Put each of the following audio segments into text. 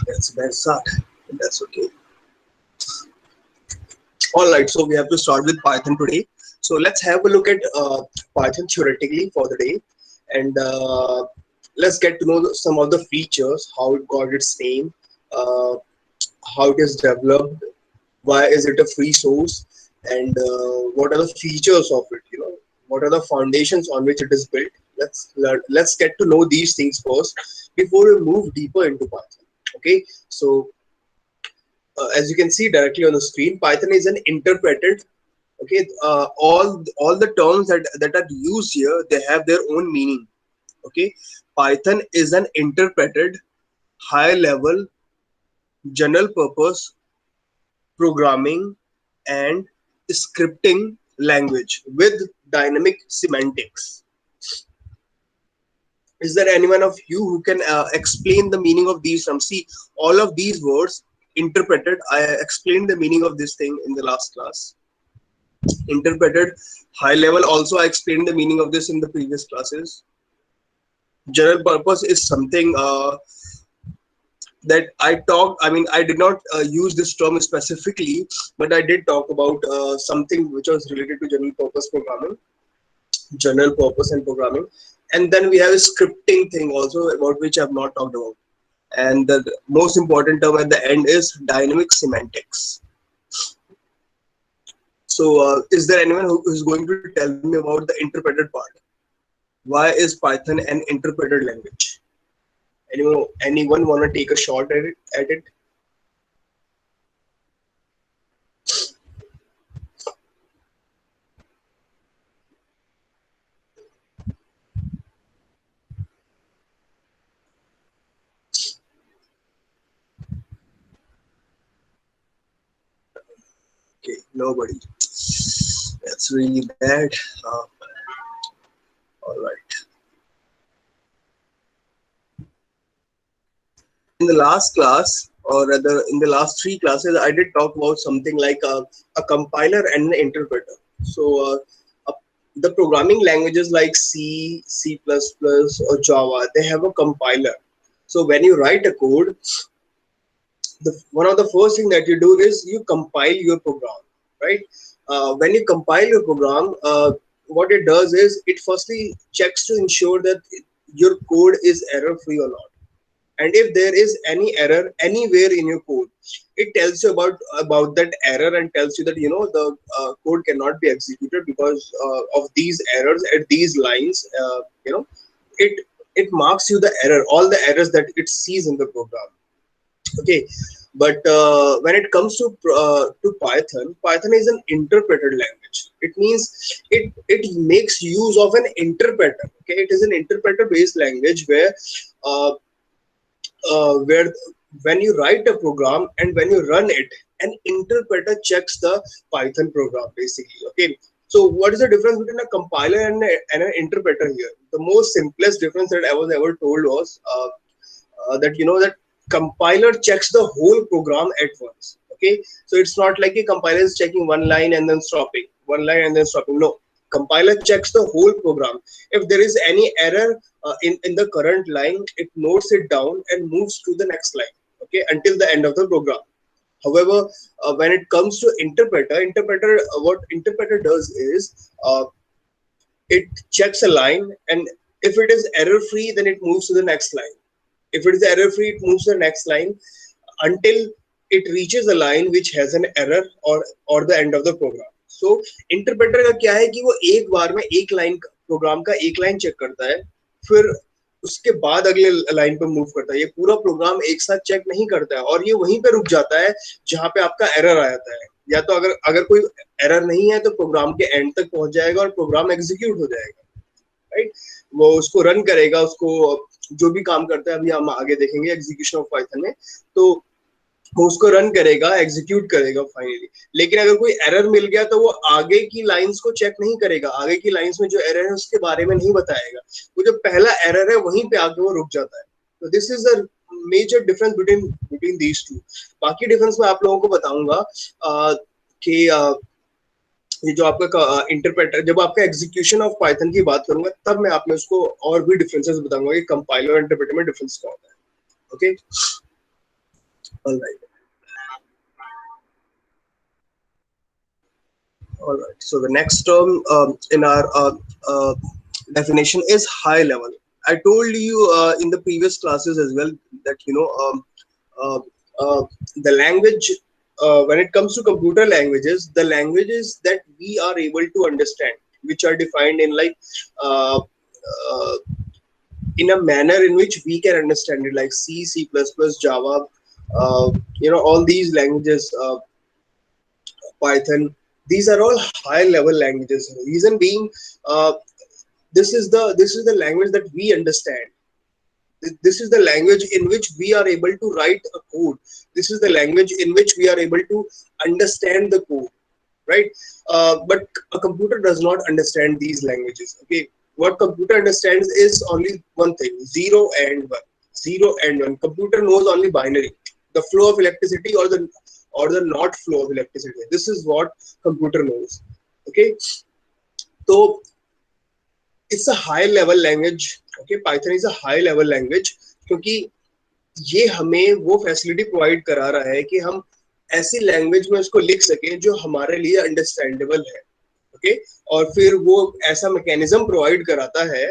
That's a bad start. That's okay. All right, so we have to start with Python today. So let's have a look at Python theoretically for the day, and let's get to know some of the features, how it got its name, uh, how it is developed, why is it a free source, and what are the features of it. What are the foundations on which it is built. Let's get to know these things first before we move deeper into Python. Okay, so as you can see directly on the screen, Python is an interpreted. Okay, all the terms that are used here, they have their own meaning. Okay, Python is an interpreted, high level, general purpose programming and scripting language with dynamic semantics. Is there anyone of you who can explain the meaning of these terms? See, all of these words interpreted, I explained the meaning of this thing in the last class. Interpreted, high level, also I explained the meaning of this in the previous classes. General purpose is something that I mean, I did not use this term specifically, but I did talk about something which was related to general purpose programming, general purpose and programming. And then we have a scripting thing also, about which I have not talked about. And the most important term at the end is dynamic semantics. So is there anyone who is going to tell me about the interpreted part? Why is Python an interpreted language? Anyone want to take a shot at it? Okay, nobody. That's really bad. All right. In the last class, or rather in the last three classes, I did talk about something like a compiler and an interpreter. So the programming languages like C, C++, or Java, they have a compiler. So when you write a code, one of the first thing that you do is you compile your program, right? When you compile your program, what it does is it firstly checks to ensure that your code is error free or not. And if there is any error anywhere in your code, it tells you about that error and tells you that the code cannot be executed because of these errors at these lines. It it marks you the error, all the errors that it sees in the program. Okay, but when it comes to Python is an interpreted language. It means it makes use of an interpreter. Okay, it is an interpreter based language uh, where when you write a program and when you run it, an interpreter checks the Python program basically. Okay, so what is the difference between a compiler and an interpreter here? The most simplest difference that I was ever told was that that compiler checks the whole program at once. Okay, so it's not like a compiler is checking one line and then stopping, one line and then stopping. No, compiler checks the whole program. If there is any error in the current line, it notes it down and moves to the next line, okay, until the end of the program. However, when it comes to interpreter, what interpreter does is it checks a line, and if it is error free, then it moves to the next line. If it is error free, it moves to the next line until it reaches a line which has an error or the end of the program. So interpreter का क्या है कि वो एक बार में एक line programme का एक लाइन चेक करता है, फिर उसके बाद अगले लाइन पे मूव करता है. ये पूरा प्रोग्राम एक साथ चेक नहीं करता है और ये वहीं पे रुक जाता है जहां पे आपका एरर आ जाता है. या तो अगर अगर कोई एरर नहीं है तो प्रोग्राम के एंड तक पहुंच जाएगा और प्रोग्राम एग्जीक्यूट हो जाएगा, राइट. वो उसको रन करेगा, उसको जो भी काम करता है अभी हम आगे देखेंगे एग्जीक्यूशन ऑफ पाइथन में, तो वो उसको रन करेगा, एग्जीक्यूट करेगा फाइनली. लेकिन अगर कोई एरर मिल गया तो वो आगे की लाइंस को चेक नहीं करेगा, आगे की लाइंस में जो एरर है उसके बारे में नहीं बताएगा. वो जो पहला एरर है वहीं पे आके वो रुक जाता है. तो this is the major difference between these two. बाकी डिफरेंस मैं आप लोगों को बताऊंगा कि ये जो आपका इंटरप्रेटर, जब आपका एग्जीक्यूशन ऑफ पाइथन की बात करूंगा तब मैं आप में उसको और भी डिफरेंसेस बताऊंगा कि कंपाइलर और इंटरप्रेटर में डिफरेंस क्या होता है. Okay, alright. All right. So the next term in our definition is high level. I told you in the previous classes as well that uh, uh, the language, when it comes to computer languages, the languages that we are able to understand, which are defined in like in a manner in which we can understand it, like C, C++, Java, all these languages. Python. These are all high level languages. Reason being, uh, this is the language that we understand. This is the language in which we are able to write a code. This is the language in which we are able to understand the code, right? But a computer does not understand these languages. Okay, what computer understands is only one thing: zero and one. Zero and one. Computer knows only binary, the flow of electricity or the not flow of electricity. This is what computer knows. Okay, so it's a high level language. Okay, Python is a high level language क्योंकि ये हमें वो facility provide करा रहा है कि हम ऐसी लैंग्वेज में उसको लिख सकें जो हमारे लिए अंडरस्टैंडेबल है. ओके, और फिर वो ऐसा मैकेनिज्म प्रोवाइड कराता है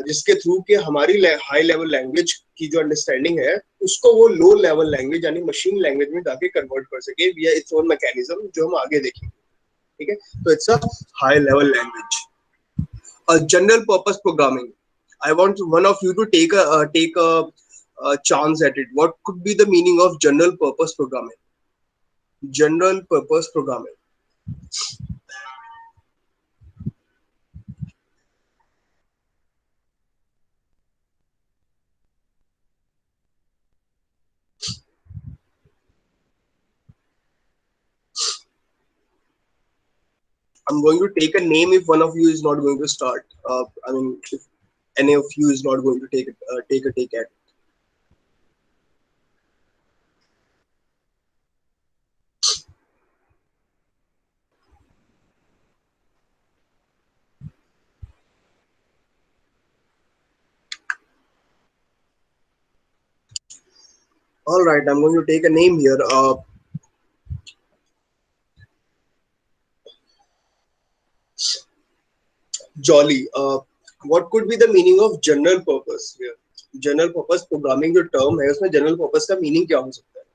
जिसके थ्रू कि हमारी हाई लेवल लैंग्वेज की जो अंडरस्टैंडिंग है उसको वो लो लेवल लैंग्वेज यानी मशीन लैंग्वेज में जाके कन्वर्ट कर सके विया इट्स ओन मैकेनिज्म, जो हम आगे देखेंगे. ठीक है, तो it's a high level language. General purpose programming. I want one of you to take a chance at it. What could be the meaning of general purpose programming? General purpose programming. I'm going to take a name if one of you is not going to start. If any of you is not going to take at it. All right, I'm going to take a name here. Jolly. What could be the meaning of general purpose here? General purpose programming जो term है उसमें general purpose का meaning क्या हो सकता है?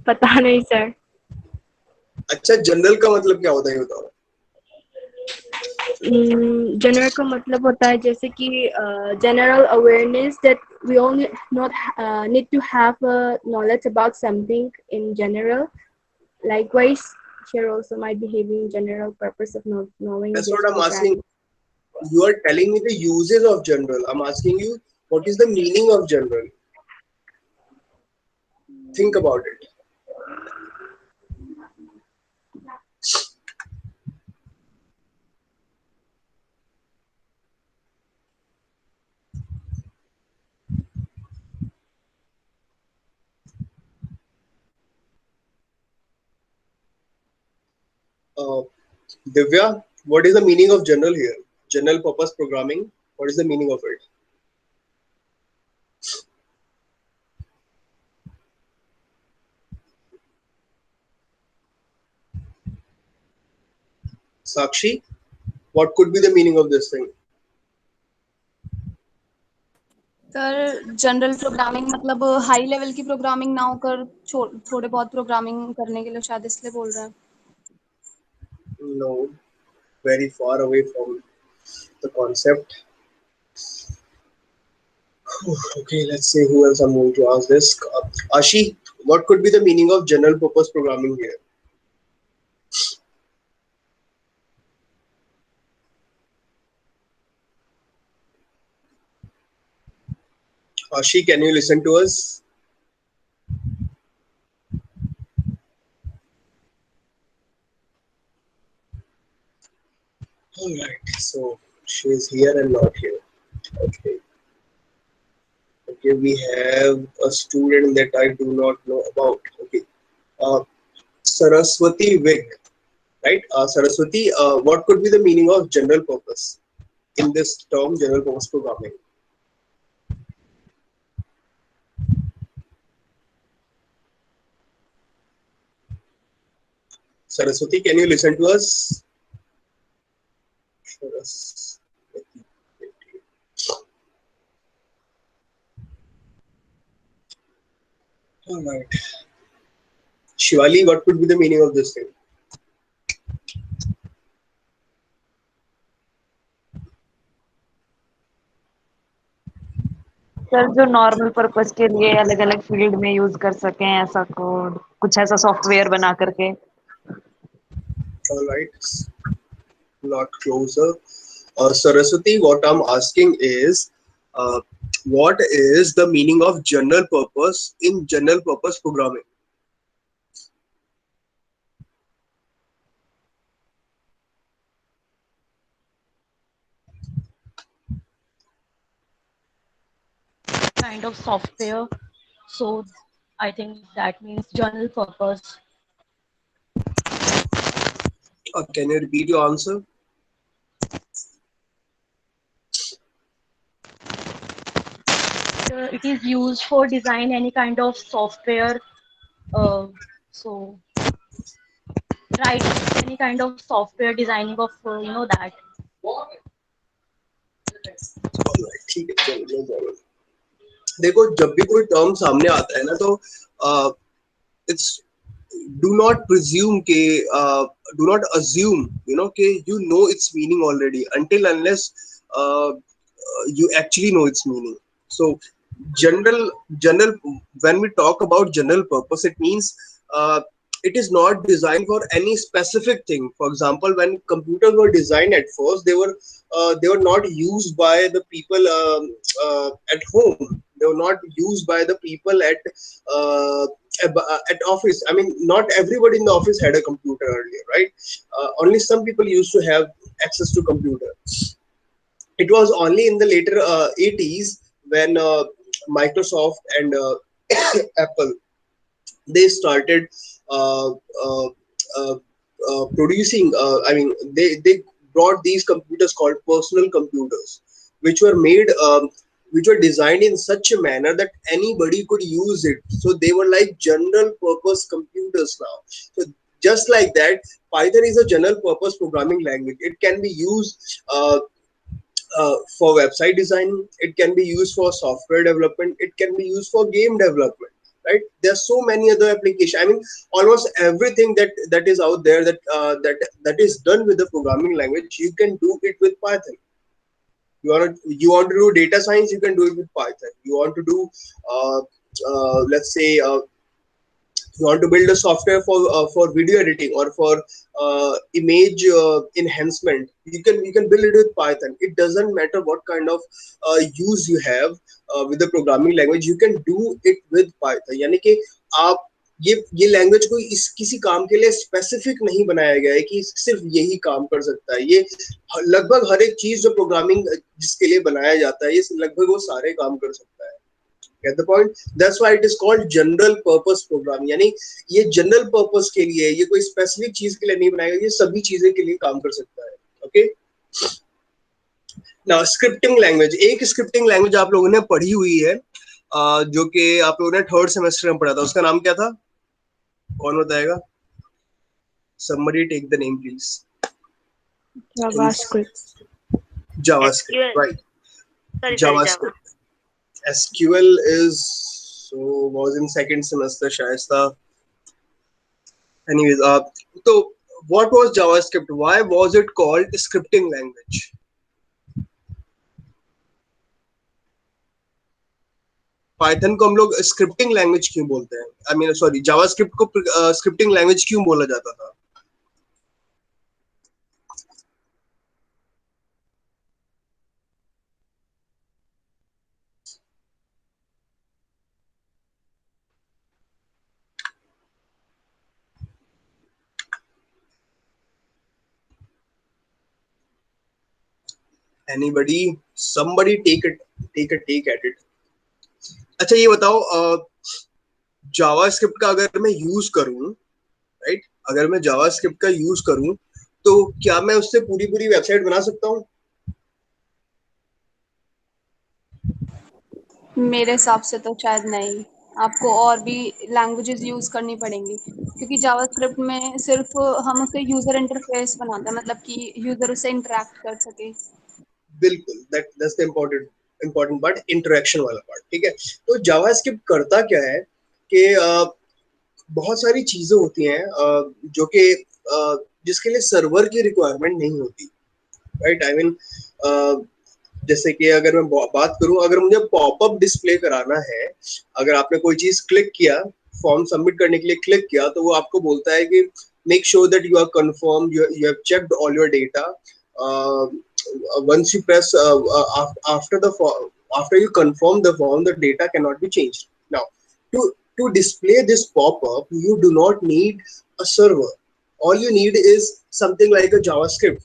पता नहीं सर. अच्छा, जनरल का मतलब क्या होता है ये बताओ. जनरल का मतलब होता है जैसे कि general awareness that we only not need to have knowledge about something in general. Likewise, here also might be having general purpose of knowing That's this what I'm program. asking. You are telling me the uses of general. I'm asking you what is the meaning of general. Think about it. Uh, Divya, what is the meaning of general here? General purpose programming. What is the meaning of it? Sakshi, what could be the meaning of this thing? Sir general programming मतलब high level की programming ना होकर थोड़े बहुत programming करने के लिए शायद इसलिए बोल रहे हैं. No, very far away from the concept. Okay, let's see who else I'm going to ask this. Ashi, what could be the meaning of general purpose programming here? Ashi, can you listen to us? All right, so she is here and not here. Okay. Okay, we have a student that I do not know about. Okay. Saraswati Vig, right? Saraswati, what could be the meaning of general purpose in this term, general purpose programming? Saraswati, can you listen to us? All right. Shivali, what could be the meaning of this thing? Sir जो normal purpose के लिए अलग अलग field में use कर सकें, ऐसा code कुछ ऐसा सॉफ्टवेयर बना करके. All right, lot closer. Saraswati, what I'm asking is, what is the meaning of general purpose in general purpose programming? Kind of software. So I think that means general purpose. Can you repeat your answer? It is used for design any kind of software. So write any kind of software designing of that. ठीक है, चलो, no problem. देखो, जब भी कोई term सामने आता है ना, तो it's do not presume के do not assume के you know its meaning already until unless you actually know its meaning. So general when we talk about general purpose, it means it is not designed for any specific thing. For example, when computers were designed at first, they were not used by the people at home. They were not used by the people at office. I mean, not everybody in the office had a computer earlier, right? Only some people used to have access to computer. It was only in the later 80s when Microsoft and Apple, they started uh, uh, producing. I mean, they brought these computers called personal computers, which were made, which were designed in such a manner that anybody could use it. So they were like general purpose computers now. So just like that, Python is a general purpose programming language. It can be used for website design. It can be used for software development. It can be used for game development. Right? There are so many other applications. I mean, almost everything that is out there that is done with the programming language, you can do it with Python. You want to do data science, you can do it with Python. You want to do let's say you want to build a software for video editing or for image enhancement, you can build it with Python. It doesn't matter what kind of use you have with the programming language, you can do it with Python. यानी कि आप ये language कोई किसी काम के लिए specific नहीं बनाया गया है कि सिर्फ यही काम कर सकता है. ये लगभग हर एक चीज जो प्रोग्रामिंग जिसके लिए बनाया जाता है, ये लगभग वो सारे काम कर सकता है. Get the point? That's why it is called general purpose program. यानी ये general purpose के लिए, ये कोई specific चीज के लिए नहीं बनाया गया, ये सभी चीजें के लिए काम कर सकता है. Okay? Now scripting language, एक scripting language आप लोगों ने पढ़ी हुई है, जो कि आप लोगों ने थर्ड सेमेस्टर में पढ़ा था. उसका नाम क्या था? कौन बताएगा? Somebody take the name, please. JavaScript. JavaScript, right? JavaScript. SQL was in second semester शायद था. Anyways, so what was JavaScript? Why was it called scripting language? Python को हम लोग स्क्रिप्टिंग लैंग्वेज क्यों बोलते हैं? I mean, sorry, JavaScript को scripting language क्यों बोला जाता था? Anybody? Somebody take a take at it. अच्छा, ये बताओ, जावास्क्रिप्ट का अगर मैं यूज करूं, राइट, अगर मैं जावास्क्रिप्ट का यूज करूं तो क्या मैं उससे पूरी पूरी वेबसाइट बना सकता हूं? मेरे हिसाब से तो शायद नहीं, आपको और भी लैंग्वेजेस यूज करनी पड़ेंगी, क्योंकि जावास्क्रिप्ट में सिर्फ हम उससे यूजर इंटरफेस बनाते हैं, मतलब कि यूजर उससे इंटरेक्ट कर सके। बिल्कुल, that's the important part, interaction वाला पार्ट। ठीक है, तो जावास्क्रिप्ट करता क्या है कि बहुत सारी चीजें होती हैं जो कि जिसके लिए सर्वर की रिक्वायरमेंट नहीं होती, राइट? आई मीन जैसे कि अगर मैं बात करूं, अगर मुझे पॉपअप डिस्प्ले कराना है, अगर आपने कोई चीज क्लिक किया, फॉर्म सबमिट करने के लिए क्लिक किया, तो वो आपको बोलता है कि make sure that you are confirm, you have checked all your data, once you press after you confirm the form, the data cannot be changed. Now, to display this pop-up, you do not need a server. All you need is something like a JavaScript,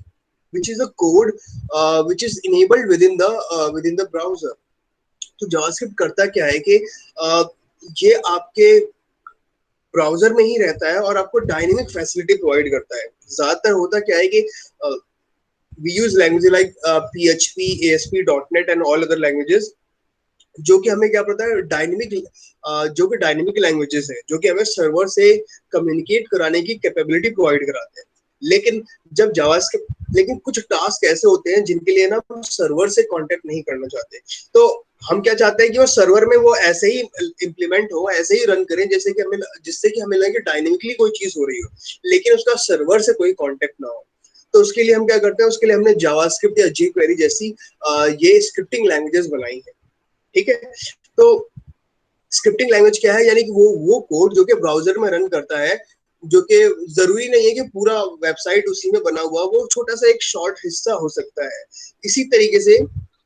which is a code which is enabled within the browser. तो JavaScript करता क्या है कि ये आपके browser में ही रहता है और आपको डायनेमिक फैसिलिटी प्रोवाइड करता है। ज्यादातर होता क्या है कि we use languages like PHP, ASP.NET and all other languages, जो कि हमें क्या पता है, जो कि डायनेमिक लैंग्वेजेस है, जो कि हमें सर्वर से कम्युनिकेट कराने की कैपेबिलिटी प्रोवाइड कराते हैं। लेकिन जब जावास्क्रिप्ट, लेकिन कुछ टास्क ऐसे होते हैं जिनके लिए ना हम सर्वर से कांटेक्ट नहीं करना चाहते, तो हम क्या चाहते हैं कि वो सर्वर में वो ऐसे ही इम्प्लीमेंट हो, ऐसे ही रन करें जैसे कि जिससे कि हमें लगे डायनेमिकली कोई चीज हो रही हो, लेकिन उसका सर्वर से कोई कॉन्टेक्ट ना हो। तो उसके लिए हम क्या करते हैं, उसके लिए हमने जावास्क्रिप्ट या jQuery जैसी ये स्क्रिप्टिंग लैंग्वेजेस बनाई है। ठीक है, तो स्क्रिप्टिंग लैंग्वेज क्या है, यानी कि वो कोड जो कि ब्राउजर में रन करता है, जो कि जरूरी नहीं है कि पूरा वेबसाइट उसी में बना हुआ, वो छोटा सा एक शॉर्ट हिस्सा हो सकता है। इसी तरीके से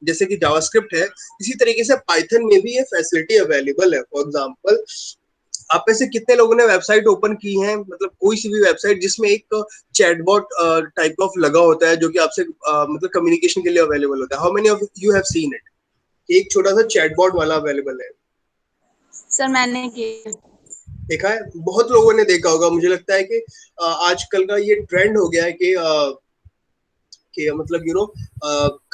जैसे कि जावास्क्रिप्ट है, इसी तरीके से पाइथन में भी ये फैसिलिटी अवेलेबल है। फॉर एग्जांपल, आप में से कितने लोगों ने वेबसाइट ओपन की है, मतलब कोई सी भी वेबसाइट जिसमें एक चैटबॉट टाइप ऑफ लगा होता है, जो कि आपसे मतलब कम्युनिकेशन के लिए अवेलेबल होता है? How many of you have seen it? एक छोटा सा चैटबॉट वाला अवेलेबल है। सर मैंने किया। देखा है, बहुत लोगों ने देखा होगा। मुझे लगता है कि आजकल का ये ट्रेंड हो गया है कि मतलब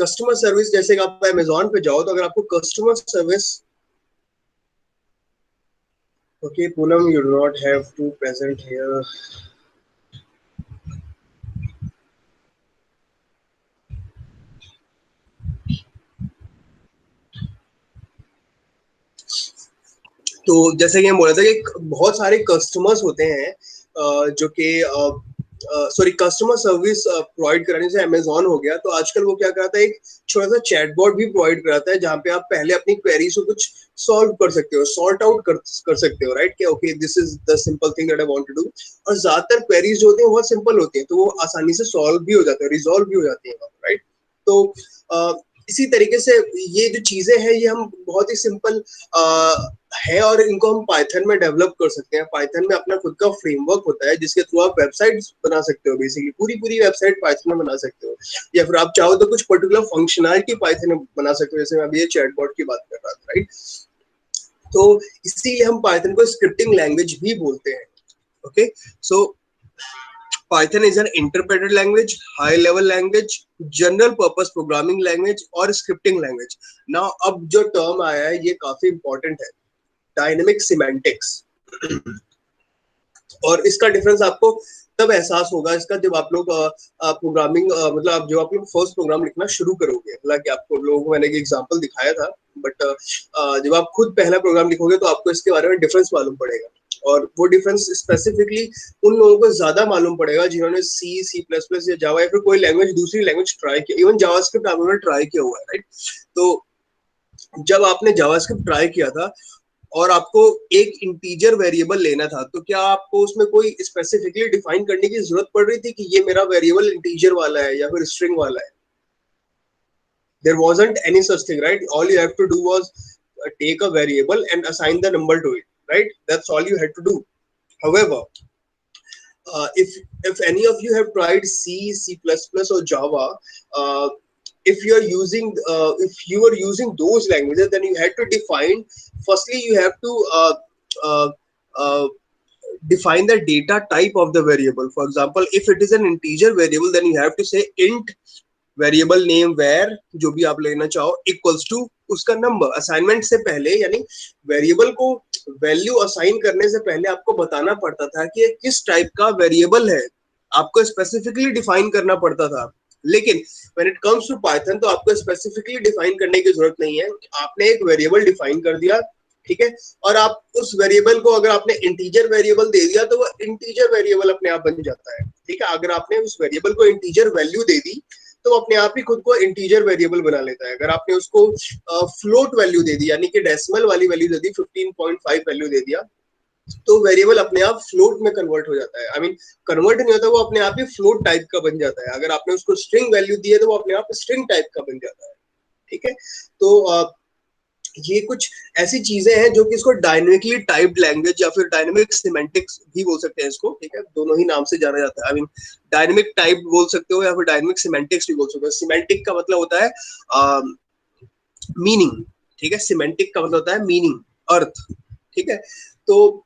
कस्टमर सर्विस, जैसे कि आप अमेजोन पे जाओ, तो अगर आपको customer service, okay Poonam, you do not have to present here. तो जैसे कि हम बोला था कि बहुत सारे कस्टमर्स होते हैं जो कि सॉरी, कस्टमर सर्विस प्रोवाइड कराने से अमेजोन हो गया, तो आजकल वो क्या कराता है, एक छोटा सा चैटबॉट भी प्रोवाइड कराता है, जहाँ पे आप पहले अपनी क्वेरीज को कुछ सॉल्व कर सकते हो, सॉर्ट आउट कर सकते हो, राइट? कि okay, this is the simple thing that I want to do. और ज्यादातर क्वेरीज जो होती हैं बहुत सिंपल होती हैं, तो वो आसानी से सॉल्व भी हो जाते हैं, रिजॉल्व भी हो जाती हैं, राइट? तो इसी तरीके से ये जो चीजें हैं, ये हम बहुत ही सिंपल है, और इनको हम पाइथन में डेवलप कर सकते हैं। पाइथन में अपना खुद का फ्रेमवर्क होता है, जिसके थ्रू आप वेबसाइट बना सकते हो, बेसिकली पूरी वेबसाइट पाइथन में बना सकते हो, या फिर आप चाहो तो कुछ पर्टिकुलर फंक्शनैलिटी पाइथन में बना सकते हो, जैसे मैं अभी ये चैटबॉट की बात कर रहा था, राइट? तो इसीलिए हम पाइथन को स्क्रिप्टिंग लैंग्वेज भी बोलते हैं। Okay, so Python is an interpreted language, high-level language, general-purpose programming language और scripting language. Now, अब जो term आया है, ये काफी important है, dynamic semantics. और इसका डिफरेंस आपको तब एहसास होगा इसका, जब आप लोग प्रोग्रामिंग मतलब आप जब आप लोग फर्स्ट प्रोग्राम लिखना शुरू करोगे। हालांकि आपको लोगों को मैंने एक एग्जांपल दिखाया था, बट जब आप खुद पहला प्रोग्राम लिखोगे तो आपको इसके बारे में डिफरेंस मालूम पड़ेगा, और वो डिफरेंस स्पेसिफिकली उन लोगों को ज्यादा मालूम पड़ेगा जिन्होंने C++ या जावा या फिर कोई लैंग्वेज, दूसरी लैंग्वेज ट्राई किया, इवन जावास्क्रिप्ट आपने ट्राई किया हुआ है, राइट? तो जब आपने जावास्क्रिप्ट ट्राई किया था और आपको एक इंटीजर वेरिएबल लेना था, तो क्या आपको उसमें कोई स्पेसिफिकली डिफाइन करने की जरूरत पड़ रही थी कि ये मेरा वेरिएबल इंटीजर वाला है या फिर स्ट्रिंग वाला है? There wasn't any such thing, right? All you have to do was take a variable and assign the number to it, right? That's all you had to do. However, if any of you have tried C++ or Java, if you are using those languages, then you had to define. Firstly, you have to define the data type of the variable. For example, if it is an integer variable, then you have to say int variable name where जो भी आप लेना चाहो equals to उसका number. Assignment से पहले यानी variable को वैल्यू असाइन करने से पहले आपको बताना पड़ता था कि किस टाइप का वेरिएबल है, आपको स्पेसिफिकली डिफाइन करना पड़ता था. लेकिन when it comes to Python तो आपको स्पेसिफिकली डिफाइन करने की जरूरत नहीं है. आपने एक वेरिएबल डिफाइन कर दिया, ठीक है, और आप उस वेरिएबल को अगर आपने इंटीजर वेरिएबल दे दिया तो वो इंटीजर वेरिएबल अपने आप बन जाता है. ठीक है, अगर आपने उस वेरिएबल को इंटीजर वैल्यू दे दी तो अपने आप ही खुद को इंटीजर वेरिएबल बना लेता है. अगर आपने उसको फ्लोट वैल्यू दे दी यानी कि डेसिमल वाली वैल्यू दे दी, 15.5 वैल्यू दे दिया, तो वेरिएबल अपने आप फ्लोट में कन्वर्ट हो जाता है. आई मीन कन्वर्ट नहीं होता, वो अपने आप ही फ्लोट टाइप का बन जाता है. अगर आपने उसको स्ट्रिंग वैल्यू दी है तो वो अपने आप स्ट्रिंग टाइप का बन जाता है. ठीक है, तो ये कुछ ऐसी चीजें हैं जो कि इसको डायनेमिकली टाइप्ड लैंग्वेज या फिर डायनेमिक सिमेंटिक्स भी बोल सकते हैं इसको. ठीक है, दोनों ही नाम से जाना जाता है. आई मीन डायनेमिक टाइप बोल सकते हो या फिर डायनेमिक सिमेंटिक्स भी बोल सकते हो. सिमेंटिक का मतलब होता है मीनिंग. ठीक है, सिमेंटिक का मतलब होता है मीनिंग, अर्थ. ठीक है, तो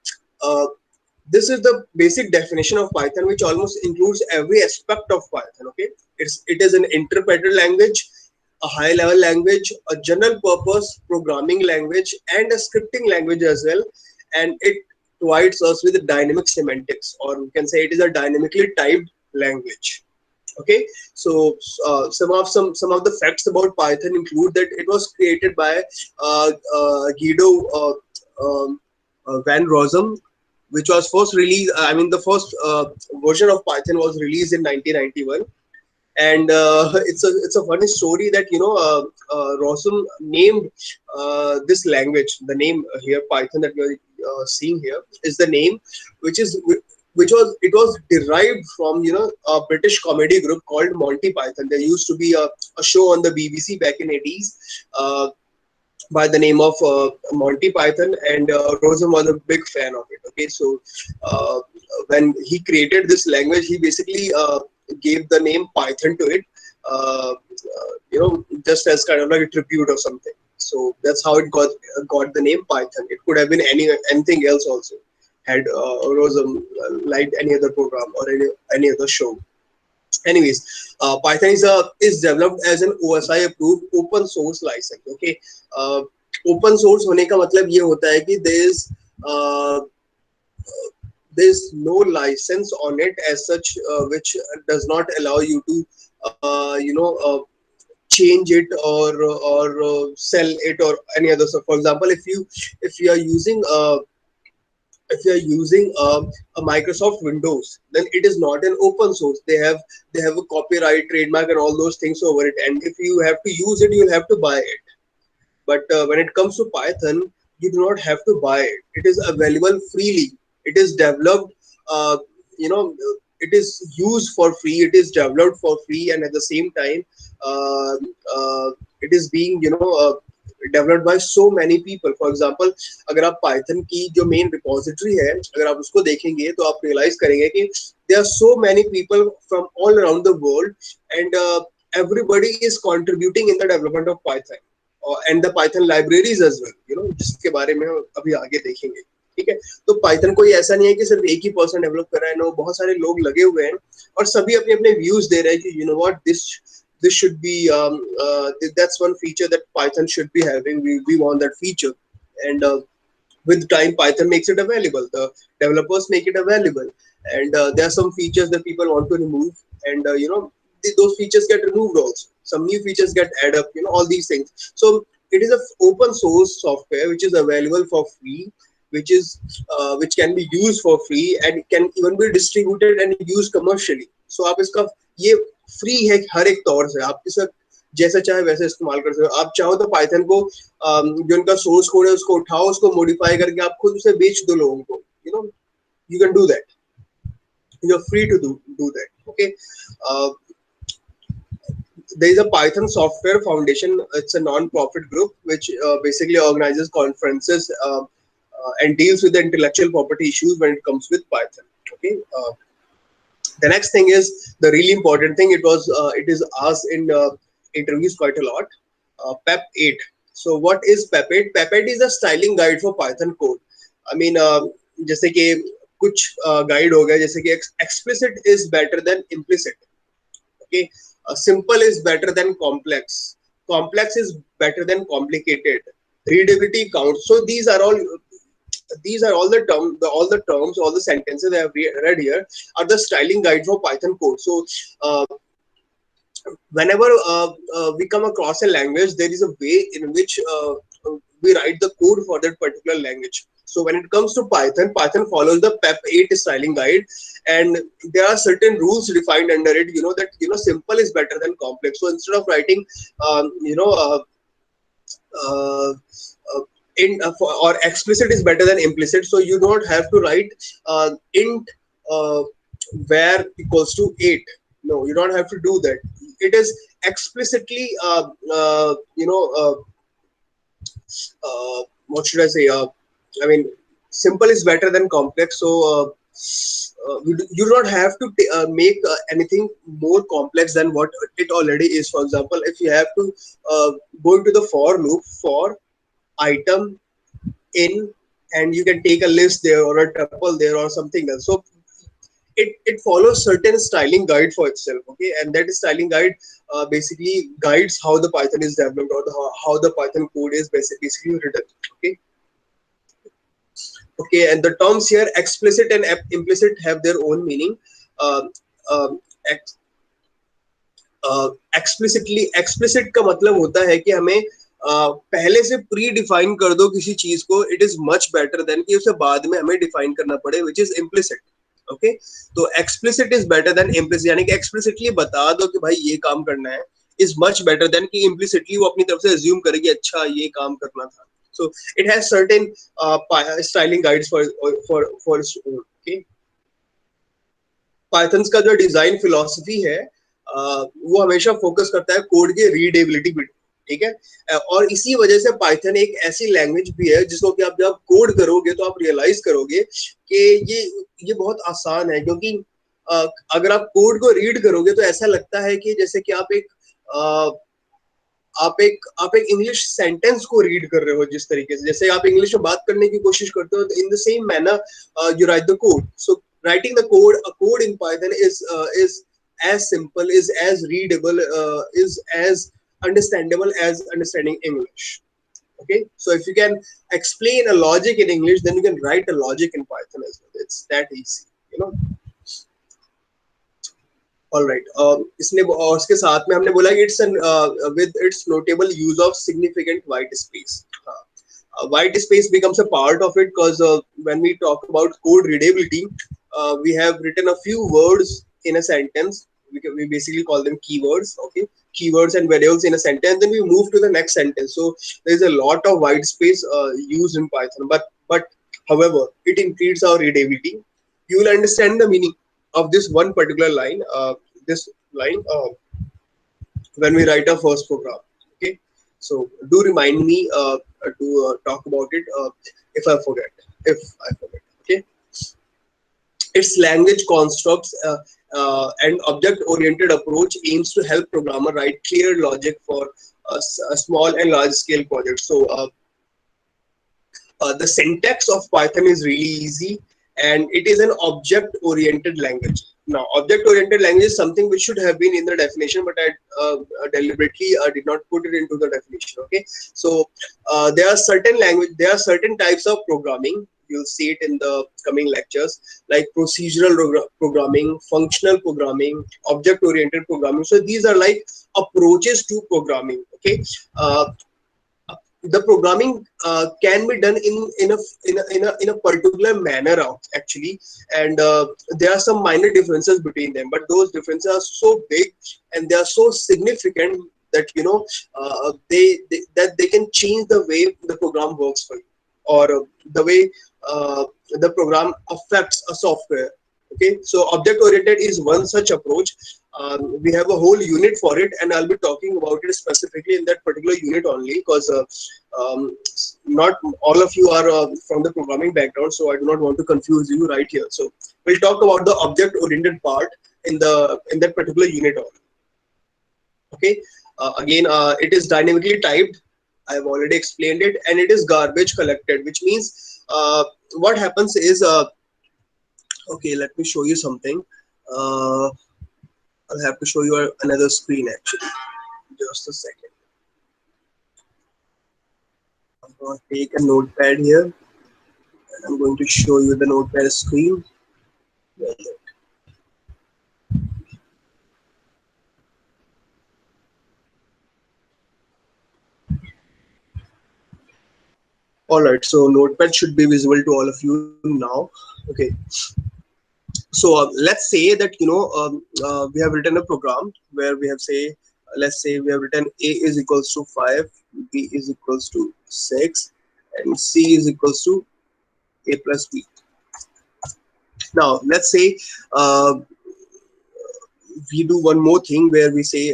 this is the basic definition of Python, which almost includes every aspect of Python. Okay, it is an interpreted language, a high level language, a general purpose programming language, and a scripting language as well. And it provides us with dynamic semantics, or we can say it is a dynamically typed language. Okay, so some of the facts about Python include that it was created by Guido van Rossum, which was first released. I mean, the first version of Python was released in 1991. And it's a funny story that Rossum named this language. The name here, Python, that we're seeing here, is the name which was derived from a British comedy group called Monty Python. There used to be a show on the BBC back in 80s by the name of Monty Python, and Rossum was a big fan of it. Okay, so when he created this language, he basically gave the name Python to it, just as kind of like a tribute or something. So that's how it got the name Python. It could have been anything else also, had Rossum liked any other program or any other show. Anyways, Python is developed as an OSI approved open source license. Okay, open source होने का मतलब ये होता है कि there's no license on it as such, which does not allow you to change it or sell it or any other stuff. For example, if you are using a Microsoft Windows, then it is not an open source. They have a copyright, trademark, and all those things over it. And if you have to use it, you'll have to buy it. But when it comes to Python, you do not have to buy it. It is available freely. It is developed. It is used for free. It is developed for free, and at the same time, it is being developed by so many people. For example, अगर आप Python की जो main repository है, अगर आप उसको देखेंगे तो आप realize करेंगे कि there are so many people from all around the world, and everybody is contributing in the development of Python and the Python libraries as well. जिसके बारे में हम अभी आगे देखेंगे. ठीक है, तो पाइथन कोई ऐसा नहीं है कि सिर्फ एक ही पर्सन डेवलप कर रहा है. नो, बहुत सारे लोग लगे हुए हैं और सभी अपने अपने व्यूज दे रहे हैं कि what this should be that's one feature that Python should be having. We want that feature, and with time Python makes it available. The developers make it available, and there are some features that people want to remove, and those features get removed also. Some new features get added up, all these things. So it is a open source software which is available for free, which can be used for free and can even be distributed and used commercially. So आप इसका ये free है हर एक तौर से. आप इसका जैसा चाहे वैसे इस्तेमाल कर सकते हो. आप चाहो तो पाइथन को जो उनका सोर्स कोड है उसको उठाओ, उसको मॉडिफाई करके आप खुद उसे बेच दो लोगों को. You can do that. You're free to do that. Okay. There is a Python Software Foundation. It's a non-profit group which basically organizes conferences and deals with the intellectual property issues when it comes with Python. Okay. The next thing is the really important thing. It is asked in interviews quite a lot. PEP 8. So what is PEP 8? PEP 8 is a styling guide for Python code. I mean, जैसे कि कुछ guide हो गया, जैसे कि explicit is better than implicit. Okay, simple is better than complex. Complex is better than complicated. Readability counts. So these are all the terms, all the sentences I have read here are the styling guide for Python code. So whenever we come across a language, there is a way in which we write the code for that particular language. So when it comes to Python, Python follows the PEP 8 styling guide, and there are certain rules defined under it. That simple is better than complex. So instead of writing, um, you know, uh, uh, or explicit is better than implicit. So you don't have to write int var equals to 8. No, you don't have to do that. It is explicitly what should I say? I mean, simple is better than complex. So you don't have to make anything more complex than what it already is. For example, if you have to go into the for loop for item in, and you can take a list there or a tuple there or something else. So it follows certain styling guide for itself. Okay, and that styling guide basically guides how the Python is developed, or how the Python code is basically written. Okay. Okay, and the terms here explicit and implicit have their own meaning. um, um, ex, explicit का मतलब होता है कि हमें पहले से pre define कर दो किसी चीज को. It is much better than कि उसे बाद में हमें डिफाइन करना पड़े, विच इज इम्प्लिसिट. ओके, तो explicit is better than implicit, यानी कि एक्सप्लिसिटली बता दो कि भाई ये काम करना है, इज मच बेटर देन कि इम्प्लिसिटली वो अपनी तरफ से अज्यूम करेगी अच्छा ये काम करना था. So it has certain styling guides for its own. Okay. Python का जो डिजाइन फिलॉसफी है वो हमेशा फोकस करता है कोड के रीडेबिलिटी पे. ठीक है, और इसी वजह से पाइथन एक ऐसी लैंग्वेज भी है जिसको कि आप जब कोड करोगे तो आप रियलाइज करोगे कि ये बहुत आसान है. क्योंकि अगर आप कोड को रीड करोगे तो ऐसा लगता है कि जैसे कि आप एक इंग्लिश सेंटेंस को रीड कर रहे हो. जिस तरीके से जैसे आप इंग्लिश में बात करने की कोशिश करते हो, तो in the same manner you right the code. So writing the code, a code in Python is as simple, is as readable, is as understandable as understanding English. Okay, so if you can explain a logic in English, then you can write a logic in Python as well. It's that easy. All right. इसने और उसके साथ में हमने बोला कि it's with its notable use of significant white space. White space becomes a part of it because when we talk about code readability, we have written a few words in a sentence. We basically call them keywords. Okay, keywords and variables in a sentence. Then we move to the next sentence. So there is a lot of white space used in Python. But however, it increases our readability. You will understand the meaning of this one particular line. When we write our first program. Okay, so do remind me to talk about it if I forget. Okay, its language constructs and object-oriented approach aims to help programmer write clear logic for a small and large-scale projects. So the syntax of Python is really easy, and it is an object-oriented language. Now, object-oriented language is something which should have been in the definition, but I deliberately did not put it into the definition. Okay, so there are certain types of programming. You'll see it in the coming lectures, like procedural programming, functional programming, object-oriented programming. So these are like approaches to programming. Okay. The programming can be done in a particular manner actually, and there are some minor differences between them, but those differences are so big and they are so significant that they can change the way the program works for you, or the way the program affects a software. Okay, so object oriented is one such approach. We have a whole unit for it, and I'll be talking about it specifically in that particular unit only, because not all of you are from the programming background, so I do not want to confuse you right here. So we'll talk about the object oriented part in that particular unit only. Okay, again, it is dynamically typed. I have already explained it, and it is garbage collected, which means what happens is Okay, let me show you something. uh, I'll have to show you another screen actually. Just a second. I'm going to take a notepad here and I'm going to show you the notepad screen. All right, so notepad should be visible to all of you now. Okay, so let's say that we have written a program where we have say, let's say we have written a is equals to 5, b is equals to 6, and c is equals to a plus b. Now let's say we do one more thing where we say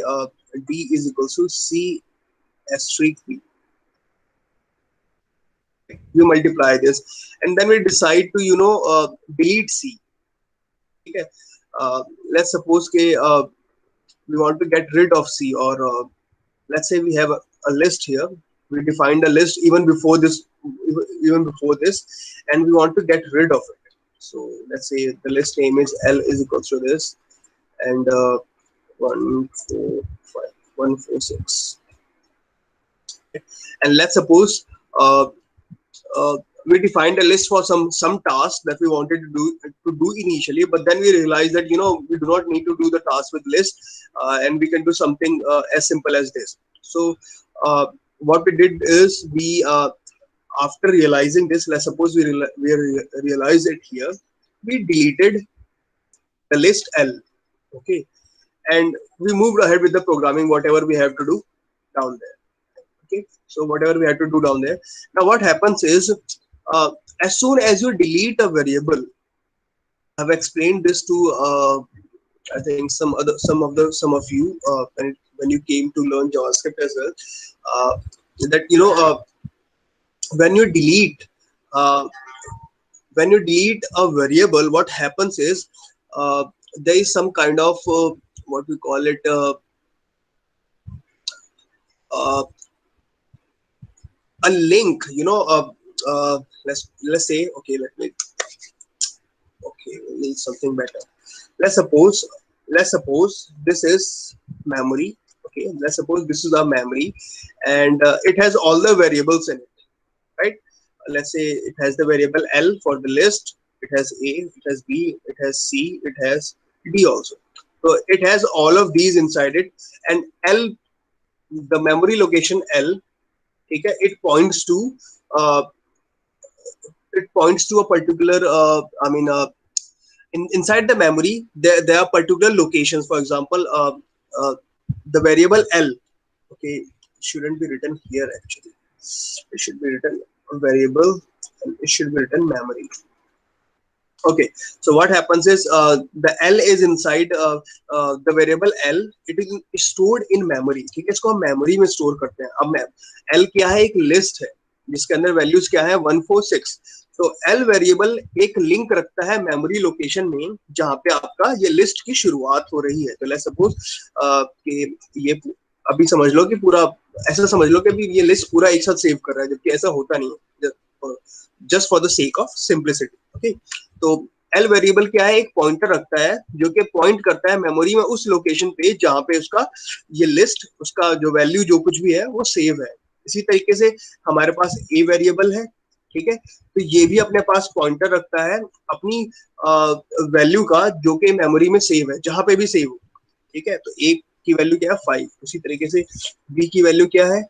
d is equals to c asterisk b. We multiply this and then we decide to delete c. Okay? Let's suppose we want to get rid of c, or let's say we have a list here. We defined a list even before this, and we want to get rid of it. So let's say the list name is L is equals to this, and 1 4 5 1 4 6. And let's suppose uh, we defined a list for some task that we wanted to do initially, but then we realized that we do not need to do the task with list, and we can do something as simple as this. So what we did is after realizing this, let's suppose we realize it here, we deleted the list L. Okay, and we moved ahead with the programming, whatever we have to do down there. Okay, so whatever we have to do down there. Now what happens is, uh, as soon as you delete a variable, I've explained this to I think some of you when you came to learn JavaScript as well, uh, that when you delete uh, a variable, what happens is there is some kind of what we call it uh, a link. Let's say, okay, we need something better. Let's suppose this is memory. Okay, let's suppose this is our memory, and it has all the variables in it, right? Let's say it has the variable L for the list, it has A, it has B, it has C, it has D also. So it has all of these inside it, and L, the memory location L, okay, uh, it points to a particular inside the memory, there are particular locations. For example, uh, the variable L, okay, it shouldn't be written here actually. It should be written variable, and it should be written memory. Okay, so what happens is the L is inside the variable L. It is stored in memory. ठीक है, इसको हम memory में store करते हैं. अब L क्या है? एक list है जिसके अंदर values क्या है? 146. तो L वेरिएबल एक लिंक रखता है मेमोरी लोकेशन में जहां पे आपका ये लिस्ट की शुरुआत हो रही है. तो लेट्स सपोज कि ये अभी समझ लो कि पूरा ऐसा समझ लो कि अभी ये लिस्ट पूरा एक साथ सेव कर रहा है, जबकि ऐसा होता नहीं है, just for the sake of simplicity. Okay, तो L वेरिएबल क्या है? एक पॉइंटर रखता है जो कि पॉइंट करता है मेमोरी में उस लोकेशन पे जहां पे उसका ये लिस्ट, उसका जो वैल्यू जो कुछ भी है वो सेव है. इसी तरीके से हमारे पास A वेरिएबल है, ठीक है, तो ये भी अपने पास पॉइंटर रखता है अपनी वैल्यू का जो कि मेमोरी में सेव है, जहां पे भी सेव हो. ठीक है, तो A की वैल्यू क्या है? 5. उसी तरीके से B की वैल्यू क्या है?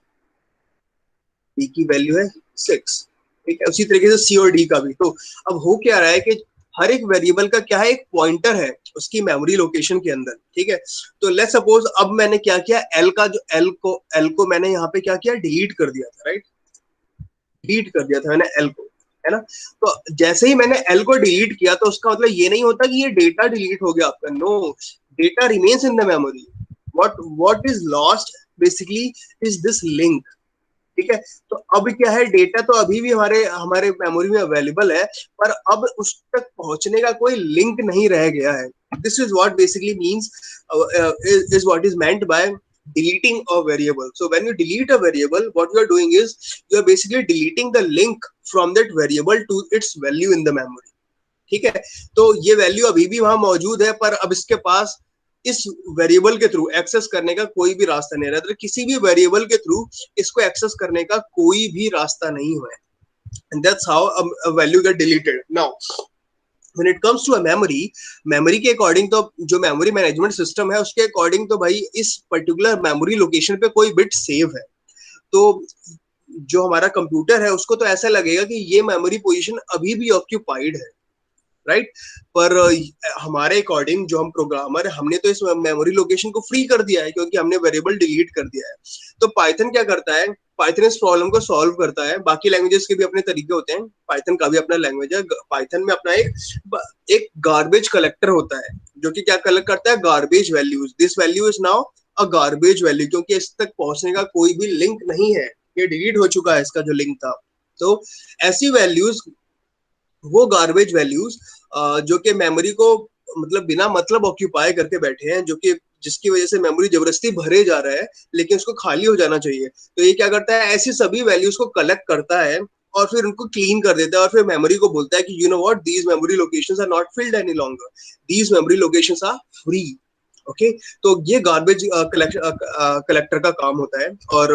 B की वैल्यू है 6. ठीक है, उसी तरीके से C और D का भी. तो अब हो क्या रहा है कि हर एक वेरिएबल का क्या है? एक पॉइंटर है उसकी मेमोरी लोकेशन के अंदर. ठीक है, तो लेट्स सपोज अब मैंने क्या किया, L को मैंने यहाँ पे क्या किया? डिलीट कर दिया था, राइट? डिलीट कर दिया था मैंने L को, है ना? तो जैसे ही मैंने L को डिलीट किया तो उसका मतलब ये नहीं होता कि ये डेटा डिलीट हो गया आपका. No, data remains in the memory. what is lost basically is this link. ठीक है, तो अब क्या है? डेटा तो अभी भी हमारे मेमोरी में अवेलेबल है, पर अब उस तक पहुंचने का कोई लिंक नहीं रह गया है. This is what basically means is what is meant by deleting a variable. So when you delete a variable, what you are doing is you are basically deleting the link from that variable to its value in the memory. ठीक है। तो ये value अभी भी वहां मौजूद है, पर अब इसके पास इस वेरिएबल के थ्रू एक्सेस करने का कोई भी रास्ता नहीं रहता, किसी भी वेरिएबल के थ्रू इसको एक्सेस करने का कोई भी रास्ता नहीं हुआ है। And that's how a value get deleted. Now, when it comes to a memory के अकॉर्डिंग तो जो मेमोरी मैनेजमेंट सिस्टम है उसके अकॉर्डिंग तो भाई इस पर्टिकुलर मेमोरी लोकेशन पे कोई बिट सेव है, तो जो हमारा कंप्यूटर है उसको तो ऐसा लगेगा कि ये मेमोरी पोजीशन अभी भी ऑक्यूपाइड है, राइट। पर हमारे अकॉर्डिंग जो हम प्रोग्रामर है हमने तो इस मेमोरी लोकेशन को फ्री कर दिया है क्योंकि हमने वेरिएबल डिलीट कर दिया है। तो पाइथन क्या करता है, पाइथन इस प्रॉब्लम को सॉल्व करता है। बाकी लैंग्वेजेस के भी अपने तरीके होते हैं, पाइथन का भी अपना लैंग्वेज है। पाइथन में अपना एक गार्बेज कलेक्टर होता है जो कि क्या कलेक्ट करता है, garbage values. This value is now a garbage value क्योंकि इस तक पहुंचने का कोई भी लिंक नहीं है, ये डिलीट हो चुका है इसका जो लिंक था। तो ऐसी वैल्यूज, वो गार्बेज वैल्यूज जो कि मेमोरी को मतलब बिना मतलब ऑक्यूपाई करके बैठे हैं, जो कि जिसकी वजह से मेमोरी जबरदस्ती भरे जा रहा है लेकिन उसको खाली हो जाना चाहिए। तो ये क्या करता है, ऐसी सभी वैल्यूज को कलेक्ट करता है और फिर उनको क्लीन कर देता है और फिर मेमोरी को बोलता है कि you know what, these memory locations are not filled any longer, these memory locations are free. Okay, तो ये गार्बेज कलेक्टर का काम होता है। और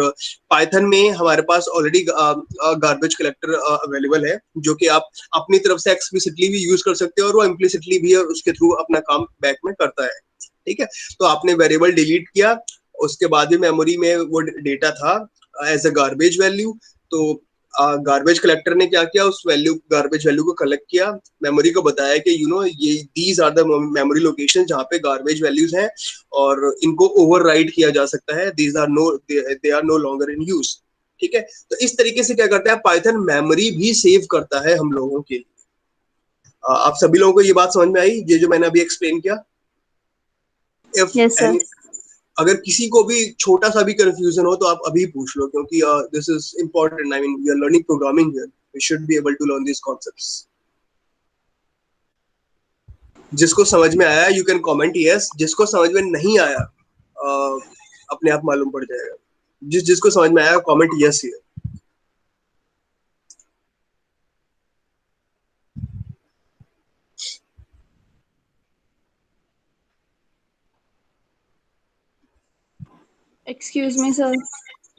पाइथन में हमारे पास ऑलरेडी गार्बेज कलेक्टर अवेलेबल है जो कि आप अपनी तरफ से एक्सप्लिसिटली भी यूज कर सकते हो और वो इम्प्लिसिटली भी उसके थ्रू अपना काम बैक में करता है, ठीक है। तो आपने वेरिएबल डिलीट किया, उसके बाद भी मेमोरी में वो डेटा था एज अ गार्बेज वैल्यू। तो गार्बेज कलेक्टर ने क्या किया, उस वैल्यू गार्बेज वैल्यू को कलेक्ट किया, मेमोरी को बताया कि यू नो ये these are the memory location जहाँ पे गार्बेज वैल्यूज हैं और इनको ओवरराइड किया जा सकता है, these are they are no longer in use, ठीक है। तो इस तरीके से क्या करता है पाइथन, मेमोरी भी सेव करता है हम लोगों के लिए। आप सभी लोगों को ये बात समझ में आई, ये जो मैंने अभी एक्सप्लेन किया? If Yes, sir. अगर किसी को भी छोटा सा भी कंफ्यूजन हो तो आप अभी पूछ लो क्योंकि this is important. I mean we are learning programming here, we should be able to learn this concepts. जिसको समझ में आया यू कैन कमेंट यस, जिसको समझ में नहीं आया अपने आप मालूम पड़ जाएगा। जिसको समझ में आया comment yes here. Excuse me sir.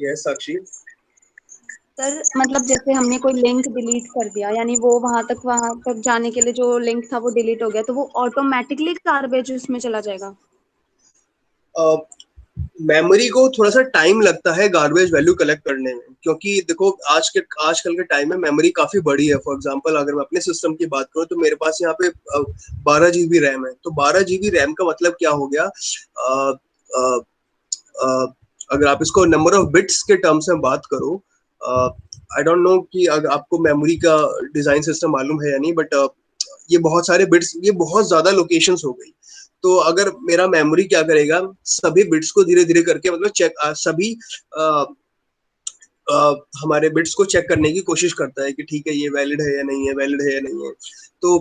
Yes Sakshi. Sir मतलब जैसे हमने कोई लिंक डिलीट कर दिया, यानी वो वहां तक जाने के लिए जो लिंक था वो डिलीट हो गया, तो वो ऑटोमेटिकली गार्बेज उसमें चला जाएगा? मेमोरी को थोड़ा सा टाइम लगता है गार्बेज वैल्यू कलेक्ट करने में, क्योंकि देखो आजकल के टाइम में मेमोरी काफी बड़ी है। फॉर एग्जांपल अगर मैं अपने सिस्टम की बात करूं तो मेरे पास यहाँ पे 12 GB रैम है। तो 12 GB रैम का मतलब क्या हो गया, अगर आप इसको नंबर ऑफ बिट्स के टर्म्स में बात करो, आई डोंट नो कि अगर आपको मेमोरी का डिजाइन सिस्टम मालूम है या नहीं, बट ये बहुत सारे बिट्स, ये बहुत ज्यादा लोकेशंस हो गई। तो अगर मेरा मेमोरी क्या करेगा, सभी बिट्स को धीरे धीरे करके मतलब चेक सभी हमारे बिट्स को चेक करने की कोशिश करता है कि ठीक है ये वैलिड है या नहीं है, वैलिड है या नहीं है। तो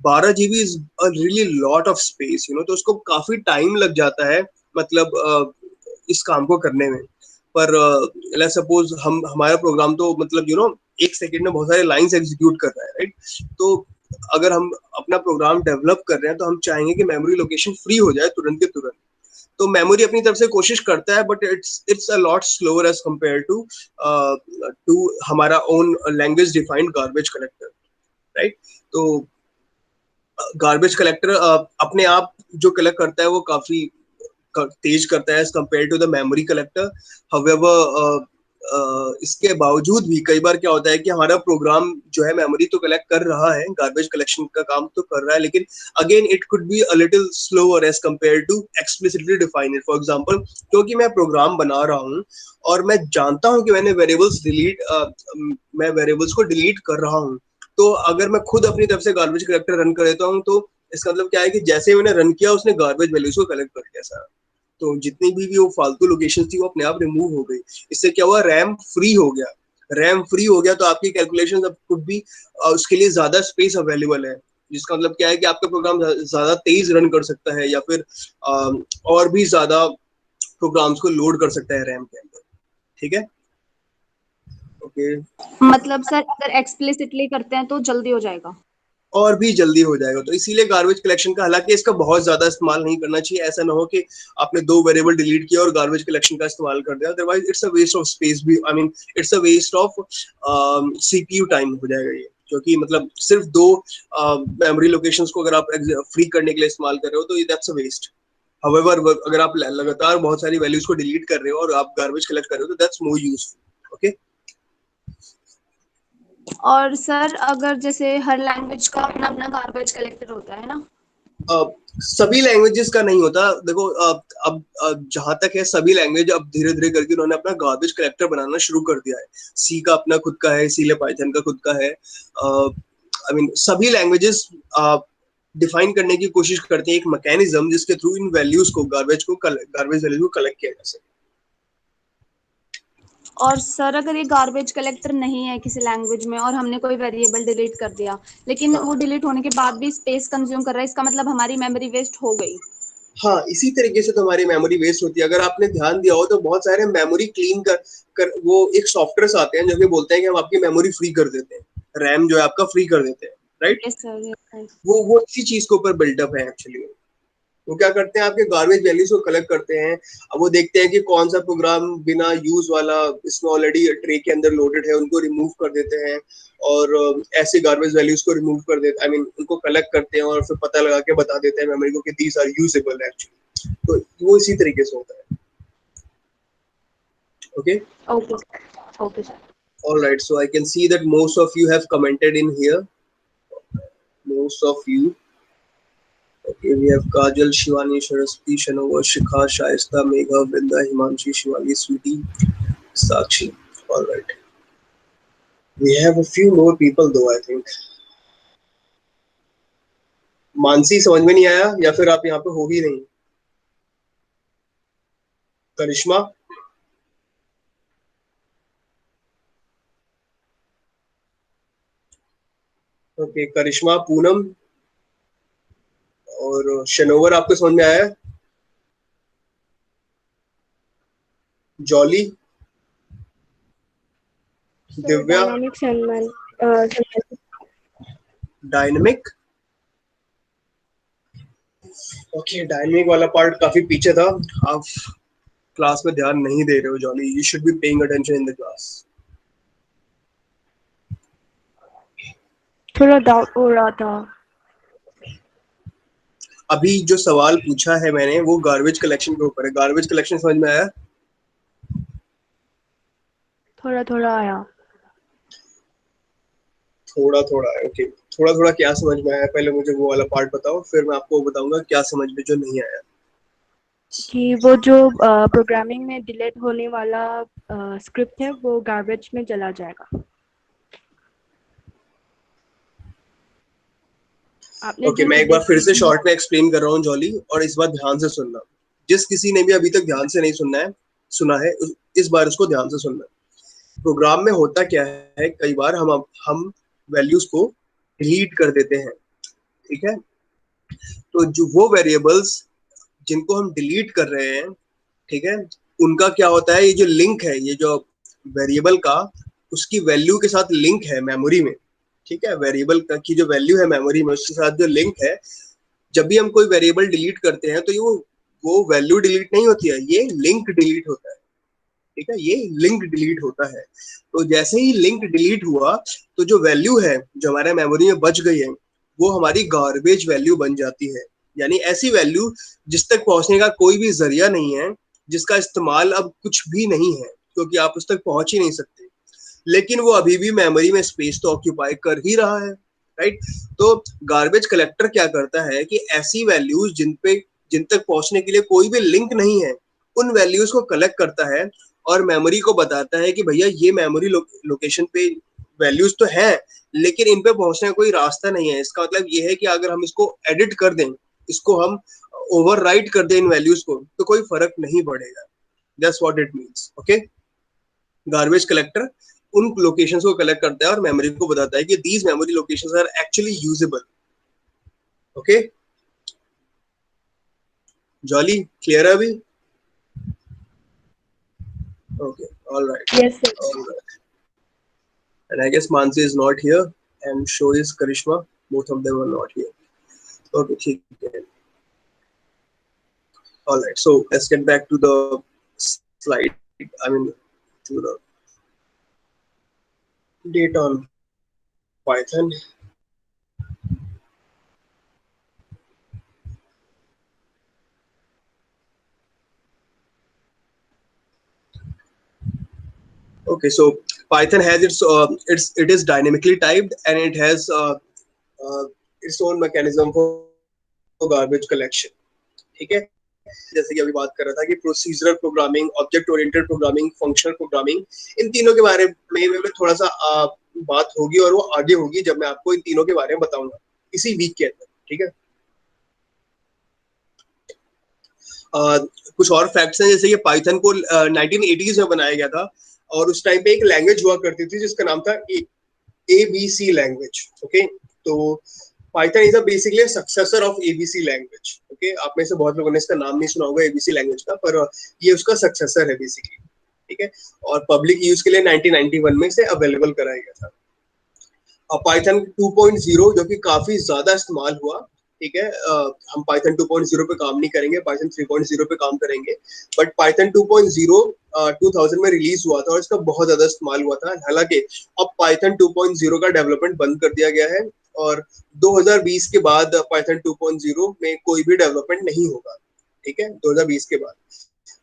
12 GB is a really lot of space, you know. तो उसको काफी टाइम लग जाता है मतलब इस काम को करने में। पर लेट्स सपोज हमारा प्रोग्राम तो मतलब यू नो 1 सेकंड में बहुत सारे लाइंस एग्जीक्यूट कर रहा है, राइट। तो अगर हम अपना प्रोग्राम डेवलप कर रहे हैं तो हम चाहेंगे कि मेमोरी लोकेशन फ्री हो जाए तुरंत के तुरंत। तो मेमोरी अपनी तरफ से कोशिश करता है, but it's a lot slower as compare to हमारा own language defined garbage collector, right. तो गार्बेज कलेक्टर अपने आप जो कलेक्ट करता है वो काफी तेज करता है as compare to the memory collector. However इसके बावजूद भी कई बार क्या होता है कि हमारा प्रोग्राम जो है मेमोरी तो कलेक्ट कर रहा है, गार्बेज कलेक्शन का काम तो कर रहा है, लेकिन again it could be a little slower as compare to explicitly define it. For example, क्योंकि मैं प्रोग्राम बना रहा हूँ और मैं जानता हूँ कि मैंने मैं वेरिएबल्स को डिलीट कर रहा हूँ, तो अगर मैं खुद अपनी तरफ से गार्बेज कलेक्टर रन कर देता हूँ तो इसका मतलब क्या है कि जैसे ही मैंने रन किया उसने गार्बेज वैल्यूज को कलेक्ट कर लिया सारा। तो जितनी भी वो फालतू लोकेशन थी वो अपने आप रिमूव हो गई। इससे क्या हुआ, रैम फ्री हो गया। रैम फ्री हो गया तो आपकी कैलकुलेशन अब कुड भी उसके लिए ज्यादा स्पेस अवेलेबल है, जिसका मतलब क्या है कि आपका प्रोग्राम ज्यादा तेज रन कर सकता है या फिर और भी ज्यादा प्रोग्राम्स को लोड कर सकता है रैम के अंदर, ठीक है। ओके मतलब सर अगर एक्सप्लिसिटली करते हैं तो जल्दी हो जाएगा? और भी जल्दी हो जाएगा। तो इसीलिए गार्बेज कलेक्शन का, हालांकि इसका बहुत ज्यादा इस्तेमाल नहीं करना चाहिए। ऐसा ना हो कि आपने 2 वेरिएबल डिलीट किया और गार्बेज कलेक्शन का इस्तेमाल कर दिया, otherwise it's a waste of space भी, I mean it's a waste of CPU time हो जाएगा ये। क्योंकि मतलब सिर्फ 2 मेमोरी लोकेशंस को अगर आप फ्री करने के लिए इस्तेमाल कर रहे हो तो दैट्स अ वेस्ट। However, अगर आप लगातार बहुत सारी वैल्यूज को डिलीट कर रहे हो और आप गार्बेज कलेक्ट कर रहे हो तो दैट्स मोर यूजफुल। ओके, और सर अगर जैसे हर लैंग्वेज का अपना अपना गार्बेज कलेक्टर होता है ना? सभी लैंग्वेजेस का नहीं होता। देखो अब जहां तक है, सभी लैंग्वेज अब धीरे धीरे करके उन्होंने अपना गार्बेज कलेक्टर बनाना शुरू कर दिया है। सी का अपना खुद का है, सी ले पाइथन का खुद का है। आई मीन सभी लैंग्वेजेस डिफाइन करने की कोशिश करते हैं एक मैकेनिज्म जिसके थ्रू इन वैल्यूज को, गार्बेज वैल्यूज को कलेक्ट किया जा सके। और सर अगर ये गार्बेज कलेक्टर नहीं है किसी लैंग्वेज में और हमने कोई वेरिएबल डिलीट कर दिया, लेकिन वो डिलीट होने के बाद भी स्पेस कंज्यूम कर रहा है, इसका मतलब हमारी मेमोरी वेस्ट हो गई। हाँ, इसी तरीके से तो हमारी मेमोरी वेस्ट होती है। अगर आपने ध्यान दिया हो तो बहुत सारे मेमोरी क्लीन कर वो एक सॉफ्टवेयर आते हैं जो कि बोलते हैं कि हम आपकी मेमोरी फ्री कर देते हैं, रैम जो है आपका फ्री कर देते हैं, राइट। Yes sir, yes. वो इसी चीज के ऊपर बिल्डअप है एक्चुअली। वो क्या करते हैं, आपके गार्बेज वैल्यूज को कलेक्ट करते हैं। अब वो देखते हैं कि कौन सा प्रोग्राम बिना यूज वाला इसमें ऑलरेडी ट्रे के अंदर लोडेड है, उनको रिमूव कर देते हैं और ऐसे गार्बेज वैल्यूज को रिमूव कर देते, आई मीन उनको कलेक्ट करते हैं और फिर पता लगा के बता देते हैं मेमोरी को कि दीज आर यूजेबल एक्चुअली। तो वो इसी तरीके से होता है। Okay, okay sir. all right, so I can see that most of you have commented in here, most of you. Okay, we have Kajal, Shivani, Sharaspi, Shanova, Shikha, Shaista, Megha, Vrinda, Himanshi, Shivali, Sweetie, Sakshi. All right. We have a few more people though, I think. Mansi समझ में नहीं आया या फिर आप यहाँ पे हो ही नहीं? करिश्मा? ओके, करिश्मा, पूनम और शनोवर आपको समझ में आया? Jolly, Divya, dynamic. Okay, dynamic वाला पार्ट काफी पीछे था, आप क्लास में ध्यान नहीं दे रहे हो jolly. You should be paying attention in the class. थोड़ा डाउट हो रहा था। अभी जो सवाल पूछा है मैंने वो गार्बेज कलेक्शन के ऊपर है। गार्बेज कलेक्शन समझ में आया? थोड़ा थोड़ा आया। थोड़ा थोड़ा है, ओके। थोड़ा थोड़ा क्या समझ में आया, पहले मुझे वो वाला पार्ट बताओ, फिर मैं आपको बताऊंगा क्या समझ में जो नहीं आया। कि वो जो प्रोग्रामिंग में डिलीट होने वाला स्क्रिप्ट है वो गार्बेज में चला जाएगा। आपने ओके, जो मैं एक बार delete फिर से की- शॉर्ट में एक्सप्लेन कर रहा हूँ जॉली, और इस बार ध्यान से सुनना। जिस किसी ने भी अभी तक ध्यान से नहीं सुना है इस बार उसको ध्यान से सुनना। प्रोग्राम में होता क्या है, कई बार हम वैल्यूज को डिलीट कर देते हैं, ठीक है। तो जो वो वेरिएबल्स जिनको हम डिलीट कर रहे हैं, ठीक है, उनका क्या होता है, ये जो लिंक है, ये जो वेरिएबल का उसकी वैल्यू के साथ लिंक है मेमोरी में, ठीक है। वेरिएबल की जो वैल्यू है मेमोरी में उसके साथ जो लिंक है, जब भी हम कोई वेरिएबल डिलीट करते हैं तो ये वो वैल्यू डिलीट नहीं होती है, ये लिंक डिलीट होता है, ठीक है। ये लिंक डिलीट होता है। तो जैसे ही लिंक डिलीट हुआ तो जो वैल्यू है जो हमारे मेमोरी में बच गई है वो हमारी गार्बेज वैल्यू बन जाती है। यानी ऐसी वैल्यू जिस तक पहुंचने का कोई भी जरिया नहीं है, जिसका इस्तेमाल अब कुछ भी नहीं है, क्योंकि आप उस तक पहुंच ही नहीं सकते, लेकिन वो अभी भी मेमोरी में स्पेस तो ऑक्यूपाई कर ही रहा है, राइट। तो गार्बेज कलेक्टर क्या करता है कि ऐसी वैल्यूज जिन तक पहुंचने के लिए कोई भी लिंक नहीं है, उन वैल्यूज को कलेक्ट करता है और मेमोरी को बताता है कि भैया ये मेमोरी लोकेशन पे वैल्यूज तो है, लेकिन इन पे पहुंचने का कोई रास्ता नहीं है। इसका मतलब ये है कि अगर हम इसको एडिट कर दें, इसको हम ओवरराइट कर दें इन वैल्यूज को, तो कोई फर्क नहीं पड़ेगा। That's what it means. Okay, garbage collector उन लोकेशंस को कलेक्ट करता है और मेमोरी को बताता है कि these memory locations are actually usable. Okay, जॉली क्लियर है अभी? Okay, all right. Yes, sir. All right. And I guess Mansi is not here, and so is Karishma. both of them are not here. Okay, ठीक है. All right, so let's get back to the slide. I mean, to the data on Python. Okay, so Python has it is dynamically typed, and it has its own mechanism for garbage collection. ठीक है, जैसे कि अभी बात कर रहा था कि procedural programming, object oriented programming, functional programming, इन तीनों के बारे में थोड़ा सा बात होगी, और वो आगे होगी जब मैं आपको इन तीनों के बारे में बताऊंगा इसी वीक के अंदर. ठीक है, कुछ और फैक्ट्स हैं, जैसे कि पाइथन को 1980s में बनाया गया था, और उस टाइम पे एक लैंग्वेज हुआ करती थी जिसका नाम था ABC लैंग्वेज. ओके, तो Python is basically successor of ABC language. Okay, आप में से बहुत लोगों ने इसका नाम नहीं सुना होगा ABC लैंग्वेज का, पर ये उसका सक्सेसर है बेसिकली. ठीक है, और पब्लिक यूज के लिए 1991 में से अवेलेबल कराया गया था. पाइथन 2.0 जो कि काफी ज्यादा इस्तेमाल हुआ. ठीक है, हम पाइथन 2.0 पे काम नहीं करेंगे, पाइथन 3.0 पे काम करेंगे, बट पाइथन 2.0 2000 में रिलीज हुआ था और इसका बहुत ज्यादा इस्तेमाल हुआ था. हालांकि अब पाइथन 2.0 का डेवलपमेंट बंद कर दिया गया है, और 2020 के बाद पाइथन 2.0 में कोई भी डेवलपमेंट नहीं होगा. ठीक है, 2020 के बाद.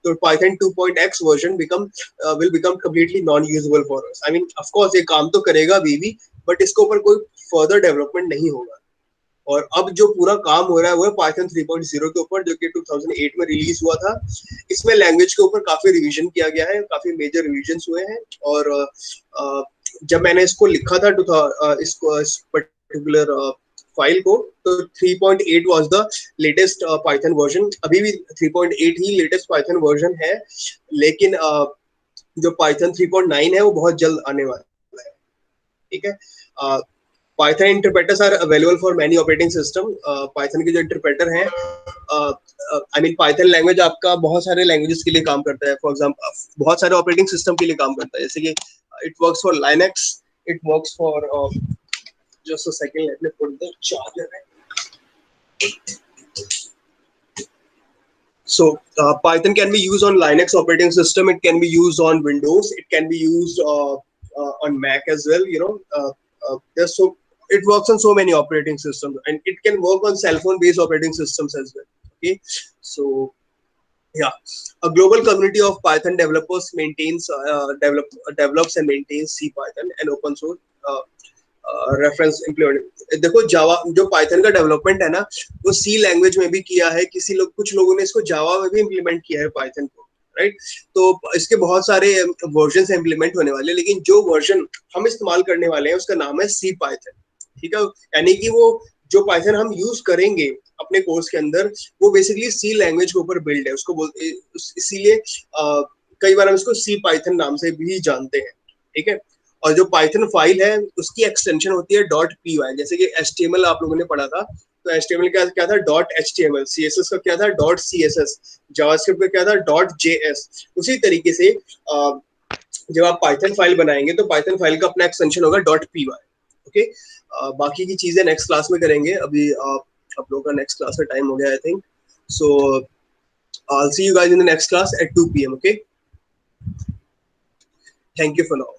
तो Python 2.x version will become completely non-usable for us. I mean, of course ये काम तो करेगा अभी, बट इसके ऊपर कोई फर्दर डेवलपमेंट नहीं होगा. और अब जो पूरा काम हो रहा है वो है पाइथन 3.0 के ऊपर, जो कि 2008 में रिलीज हुआ था. इसमें लैंग्वेज के ऊपर काफी रिवीजन किया गया है, काफी मेजर रिवीजन हुए हैं. और जब मैंने इसको लिखा था इसको पर्टिकुलर फाइल को, तो 3.8 was the latest Python version. अभी भी 3.8 ही लेटेस्ट पाइथन वर्जन है, लेकिन जो पाइथन 3.9 है वो बहुत जल्द आने वाला है. ठीक है, Python interpreters are available for many operating system. Python के जो इंटरप्रेटर हैं, आई मीन पाइथन लैंग्वेज आपका बहुत सारे लैंग्वेजेस के लिए काम करता है. फॉर एग्जांपल बहुत सारे ऑपरेटिंग सिस्टम के लिए काम करता है, जैसे कि it works for Linux, it works for just a second, let me put the charger in. So Python can be used on Linux operating system, it can be used on Windows, it can be used on Mac as well, you know. It works on so many operating systems, and it can work on cell phone based operating systems as well. Okay, so yeah, a global community of Python developers develops and maintains C Python and open source reference implement. देखो जावा, जो Python का development है ना, वो सी language में भी किया है, कुछ लोगों ने इसको जावा में भी इम्प्लीमेंट किया है पाइथन को. राइट, तो इसके बहुत सारे वर्जन इम्प्लीमेंट होने वाले, लेकिन जो वर्जन हम इस्तेमाल करने वाले हैं उसका नाम है सी पाइथन. ठीक है, यानी कि वो जो पाइथन हम यूज करेंगे अपने कोर्स के अंदर, वो बेसिकली सी लैंग्वेज के ऊपर बिल्ड है. उसको बोलते, इसीलिए कई बार हम इसको सी पाइथन नाम से भी जानते हैं. ठीक है, और जो पाइथन फाइल है उसकी एक्सटेंशन होती है .py. जैसे कि HTML आप लोगों ने पढ़ा था, तो HTML का क्या था .html, CSS का क्या था .css, जावास्क्रिप्ट का क्या था .js. उसी तरीके से जब आप पाइथन फाइल बनाएंगे तो पाइथन फाइल का अपना एक्सटेंशन होगा .py. ओके, बाकी की चीजें नेक्स्ट क्लास में करेंगे. अभी आप लोगों का नेक्स्ट क्लास का टाइम हो गया I think. So I'll see you guys in the next class at 2 p.m. Okay, thank you for now.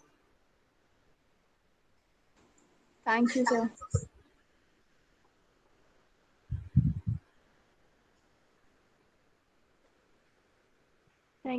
Thank you, sir.